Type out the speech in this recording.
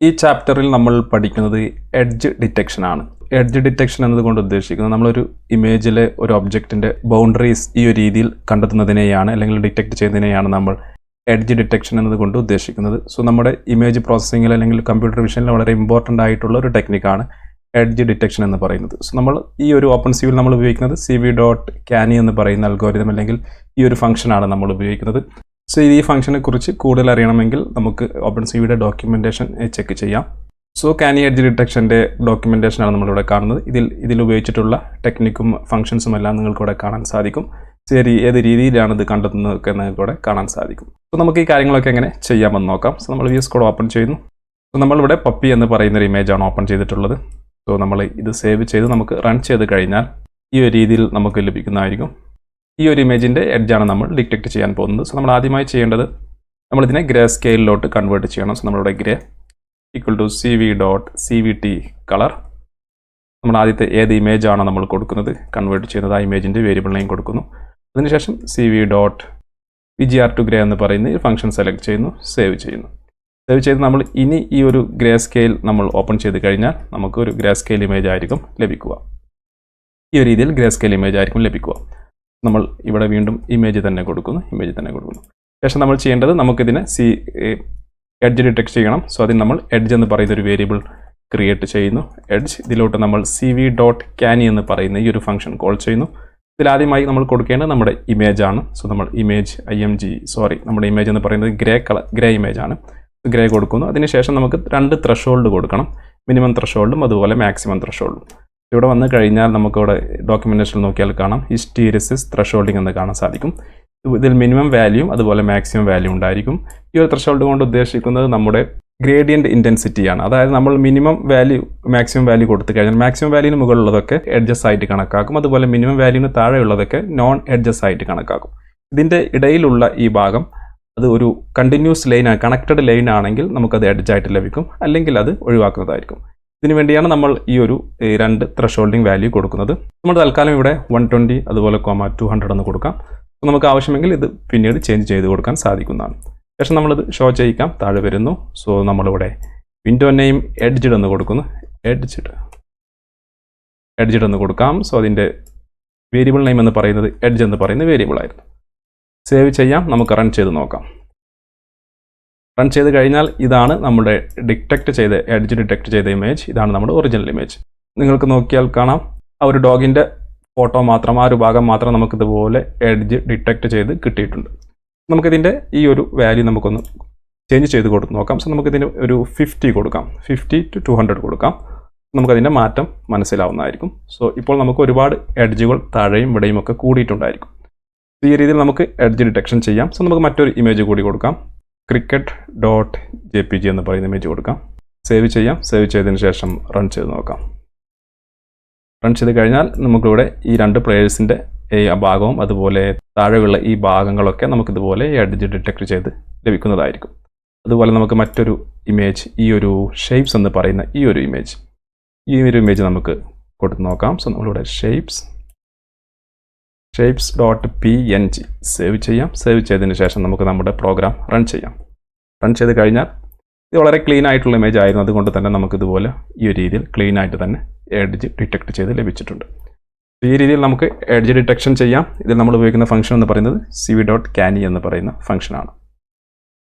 ഈ ചാപ്റ്ററിൽ നമ്മൾ പഠിക്കുന്നത് എഡ്ജ് ഡിറ്റക്ഷൻ ആണ്. എഡ്ജ് ഡിറ്റക്ഷൻ എന്നതുകൊണ്ട് ഉദ്ദേശിക്കുന്നത് നമ്മളൊരു ഇമേജിലെ ഒരു ഒബ്ജക്റ്റിൻ്റെ ബൗണ്ടറീസ് ഈ ഒരു രീതിയിൽ കണ്ടെത്തുന്നതിനെയാണ് അല്ലെങ്കിൽ ഡിറ്റക്ട് ചെയ്യുന്നതിനെയാണ് നമ്മൾ എഡ്ജ് ഡിറ്റക്ഷൻ എന്നതുകൊണ്ട് ഉദ്ദേശിക്കുന്നത്. സോ നമ്മുടെ ഇമേജ് പ്രോസസ്സിങ്ങിൽ അല്ലെങ്കിൽ കമ്പ്യൂട്ടർ വിഷനിൽ വളരെ ഇമ്പോർട്ടൻ്റ് ആയിട്ടുള്ള ഒരു ടെക്നിക്കാണ് എഡ്ജ് ഡിറ്റക്ഷൻ എന്ന് പറയുന്നത്. സോ നമ്മൾ ഈ ഒരു OpenCV നമ്മൾ ഉപയോഗിക്കുന്നത് CV.Canny എന്ന് പറയുന്ന അൽഗോരിതം അല്ലെങ്കിൽ ഈ ഒരു ഫംഗ്ഷനാണ് നമ്മൾ ഉപയോഗിക്കുന്നത്. സോ ഈ ഫംഗ്ഷനെ കുറിച്ച് കൂടുതൽ അറിയണമെങ്കിൽ നമുക്ക് OpenCVയുടെ ഡോക്യുമെൻറ്റേഷൻ ചെക്ക് ചെയ്യാം. സോ Canny എഡ്ജ് ഡിറ്റക്ഷൻ്റെ ഡോക്യുമെൻറ്റേഷനാണ് നമ്മളിവിടെ കാണുന്നത്. ഇതിൽ ഉപയോഗിച്ചിട്ടുള്ള ടെക്നിക്കും ഫംഗ്ഷൻസും എല്ലാം നിങ്ങൾക്കിവിടെ കാണാൻ സാധിക്കും. ശരി, ഏത് രീതിയിലാണ് ഇത് കണ്ടെത്തുന്നതൊക്കെ നിങ്ങൾക്കിവിടെ കാണാൻ സാധിക്കും. സോ നമുക്ക് ഈ കാര്യങ്ങളൊക്കെ എങ്ങനെ ചെയ്യാമെന്ന് നോക്കാം. സോ നമ്മൾ VS Code ഓപ്പൺ ചെയ്യുന്നു. സോ നമ്മളിവിടെ പപ്പി എന്ന് പറയുന്നൊരു ഇമേജാണ് ഓപ്പൺ ചെയ്തിട്ടുള്ളത്. സോ നമ്മൾ ഇത് സേവ് ചെയ്ത് നമുക്ക് റൺ ചെയ്ത് കഴിഞ്ഞാൽ ഈ ഒരു രീതിയിൽ നമുക്ക് ലഭിക്കുന്നതായിരിക്കും. ഈ ഒരു ഇമേജിൻ്റെ എഡ്ജാണ് നമ്മൾ ഡിറ്റക്ട് ചെയ്യാൻ പോകുന്നത്. സോ നമ്മൾ ആദ്യമായി ചെയ്യേണ്ടത് നമ്മളിതിനെ ഗ്രേ സ്കെയിലിലോട്ട് കൺവേർട്ട് ചെയ്യണം. സോ നമ്മളിവിടെ ഗ്രേ CV.CVT കളർ നമ്മൾ ആദ്യത്തെ ഏത് ഇമേജാണോ നമ്മൾ കൊടുക്കുന്നത് കൺവേർട്ട് ചെയ്യുന്നത് ആ ഇമേജിൻ്റെ വേരിയബിൾ നെയിം കൊടുക്കുന്നു. അതിനുശേഷം CV.VGR2 ഗ്രേ എന്ന് പറയുന്ന ഈ ഫംഗ്ഷൻ സെലക്ട് ചെയ്യുന്നു, സേവ് ചെയ്യുന്നു. സേവ് ചെയ്ത് നമ്മൾ ഇനി ഈ ഒരു ഗ്രേ സ്കെയിൽ നമ്മൾ ഓപ്പൺ ചെയ്ത് കഴിഞ്ഞാൽ നമുക്ക് ഒരു ഗ്രേ സ്കെയിൽ ഇമേജ് ആയിരിക്കും ലഭിക്കുക. ഈ ഒരു രീതിയിൽ ഗ്രേ സ്കെയിൽ ഇമേജ് ആയിരിക്കും ലഭിക്കുക. നമ്മൾ ഇവിടെ വീണ്ടും ഇമേജ് തന്നെ കൊടുക്കുന്നു. ശേഷം നമ്മൾ ചെയ്യേണ്ടത് നമുക്കിതിനെ എഡ്ജ് ഡിറ്റക്ട് ചെയ്യണം. സോ അതിന് നമ്മൾ എഡ്ജ് എന്ന് പറയുന്ന ഒരു വേരിയബിൾ ക്രിയേറ്റ് ചെയ്യുന്നു. എഡ്ജ് ഇതിലോട്ട് നമ്മൾ CV.Canny എന്ന് പറയുന്ന ഈ ഒരു ഫംഗ്ഷൻ കോൾ ചെയ്യുന്നു. ഇതിലാദ്യമായി നമ്മൾ കൊടുക്കേണ്ടത് നമ്മുടെ ഇമേജാണ്. സോ നമ്മൾ നമ്മുടെ ഇമേജ് എന്ന് പറയുന്നത് ഗ്രേ ഇമേജ് ആണ്. ഗ്രേ കൊടുക്കുന്നു. അതിനുശേഷം നമുക്ക് 2 ത്രെഷോൾഡ് കൊടുക്കണം. മിനിമം ത്രെഷോൾഡും അതുപോലെ മാക്സിമം ത്രെഷോൾഡും. ഇവിടെ വന്നു കഴിഞ്ഞാൽ നമുക്കിവിടെ ഡോക്യുമെൻറ്റേഷൻ നോക്കിയാൽ കാണാം ഹിസ്റ്റീരിസിസ് ത്രെഷോൾഡിംഗ് എന്ന് കാണാൻ സാധിക്കും. ഇതിൽ മിനിമം വാല്യൂയും അതുപോലെ മാക്സിമം വാല്യൂ ഉണ്ടായിരിക്കും. ഈ ഒരു ത്രെഷോൾഡ് കൊണ്ട് ഉദ്ദേശിക്കുന്നത് നമ്മുടെ ഗ്രേഡിയൻറ്റ് ഇൻറ്റൻസിറ്റിയാണ്. അതായത് നമ്മൾ മിനിമം വാല്യൂ മാക്സിമം വാല്യൂ കൊടുത്തു കഴിഞ്ഞാൽ മാക്സിമം വാല്യൂവിന് മുകളിലുള്ളതൊക്കെ എഡ്ജസ് ആയിട്ട് കണക്കാക്കും. അതുപോലെ മിനിമം വാല്യൂവിന് താഴെയുള്ളതൊക്കെ നോൺ എഡ്ജസ് ആയിട്ട് കണക്കാക്കും. ഇതിൻ്റെ ഇടയിലുള്ള ഈ ഭാഗം അത് ഒരു കണ്ടിന്യൂസ് ലൈനാണ്, കണക്റ്റഡ് ലൈൻ ആണെങ്കിൽ നമുക്കത് എഡ്ജായിട്ട് ലഭിക്കും, അല്ലെങ്കിൽ അത് ഒഴിവാക്കുന്നതായിരിക്കും. ഇതിനു വേണ്ടിയാണ് നമ്മൾ ഈ ഒരു 2 ത്രെഷോൾഡിംഗ് വാല്യൂ കൊടുക്കുന്നത്. നമ്മൾ തൽക്കാലം ഇവിടെ 120 അതുപോലെ 200 എന്ന് കൊടുക്കാം. നമുക്ക് ആവശ്യമെങ്കിൽ ഇത് പിന്നീട് ചേഞ്ച് ചെയ്ത് കൊടുക്കാൻ സാധിക്കുന്നതാണ്. ശേഷം നമ്മളിത് ഷോ ചെയ്യിക്കാം. താഴെ വരുന്നു. സോ നമ്മളിവിടെ വിൻഡോ നെയിം എഡ്ജ്ഡ് എന്ന് കൊടുക്കുന്നു. എഡ്ജ്ഡ് എന്ന് കൊടുക്കാം. സോ അതിൻ്റെ വേരിയബിൾ നെയിം എന്ന് പറയുന്നത് എഡ്ജ് എന്ന് പറയുന്ന വേരിയബിൾ ആയിരുന്നു. സേവ് ചെയ്യാം. നമുക്ക് റൺ ചെയ്ത് നോക്കാം. റൺ ചെയ്ത് കഴിഞ്ഞാൽ ഇതാണ് നമ്മുടെ എഡ്ജ് ഡിറ്റക്ട് ചെയ്ത ഇമേജ്. ഇതാണ് നമ്മുടെ ഒറിജിനൽ ഇമേജ്. നിങ്ങൾക്ക് നോക്കിയാൽ കാണാം ആ ഒരു ഡോഗിൻ്റെ ഫോട്ടോ മാത്രം, ആ ഒരു ഭാഗം മാത്രം നമുക്കിതുപോലെ എഡ്ജ് ഡിറ്റക്ട് ചെയ്ത് കിട്ടിയിട്ടുണ്ട്. നമുക്കിതിൻ്റെ ഈ ഒരു വാല്യൂ നമുക്കൊന്ന് ചേഞ്ച് ചെയ്ത് കൊടുത്ത് നോക്കാം. സോ നമുക്കിതിന് ഒരു 50 കൊടുക്കാം. 50 to 200 കൊടുക്കാം. നമുക്കതിൻ്റെ മാറ്റം മനസ്സിലാവുന്നതായിരിക്കും. സോ ഇപ്പോൾ നമുക്ക് ഒരുപാട് എഡ്ജുകൾ താഴെയും ഇവിടെയും ഒക്കെ കൂടിയിട്ടുണ്ടായിരിക്കും. ഈ രീതിയിൽ നമുക്ക് എഡ്ജ് ഡിറ്റക്ഷൻ ചെയ്യാം. സോ നമുക്ക് മറ്റൊരു ഇമേജ് കൂടി കൊടുക്കാം. cricket.jpg എന്ന് പറയുന്ന ഇമേജ് കൊടുക്കാം. സേവ് ചെയ്യാം. സേവ് ചെയ്തതിന് ശേഷം റൺ ചെയ്ത് നോക്കാം. റൺ ചെയ്ത് കഴിഞ്ഞാൽ നമുക്കിവിടെ ഈ 2 പ്ലേയേഴ്സിൻ്റെ ഭാഗവും അതുപോലെ താഴെയുള്ള ഈ ഭാഗങ്ങളൊക്കെ നമുക്കിതുപോലെ എഡ്ജ് ഡിറ്റക്ട് ചെയ്ത് ലഭിക്കുന്നതായിരിക്കും. അതുപോലെ നമുക്ക് മറ്റൊരു ഇമേജ്, ഈ ഒരു ഷേപ്സ് എന്ന് പറയുന്ന ഈ ഒരു ഇമേജ് നമുക്ക് കൊടുത്ത് നോക്കാം. സോ നമ്മളിവിടെ shapes.png സേവ് ചെയ്യാം. സേവ് ചെയ്തതിന് ശേഷം നമുക്ക് നമ്മുടെ പ്രോഗ്രാം റൺ ചെയ്യാം. റൺ ചെയ്ത് കഴിഞ്ഞാൽ ഇത് വളരെ ക്ലീൻ ആയിട്ടുള്ള ഇമേജ് ആയിരുന്നു. അതുകൊണ്ട് തന്നെ നമുക്കിതുപോലെ ഈ ഒരു രീതിയിൽ ക്ലീൻ ആയിട്ട് തന്നെ എഡ്ജ് ഡിറ്റക്ട് ചെയ്ത് ലഭിച്ചിട്ടുണ്ട്. ഈ രീതിയിൽ നമുക്ക് എഡ്ജ് ഡിറ്റക്ഷൻ ചെയ്യാം. ഇതിൽ നമ്മൾ ഉപയോഗിക്കുന്ന ഫംഗ്ഷൻ എന്ന് പറയുന്നത് CV.Canny എന്ന് പറയുന്ന ഫംഗ്ഷനാണ്.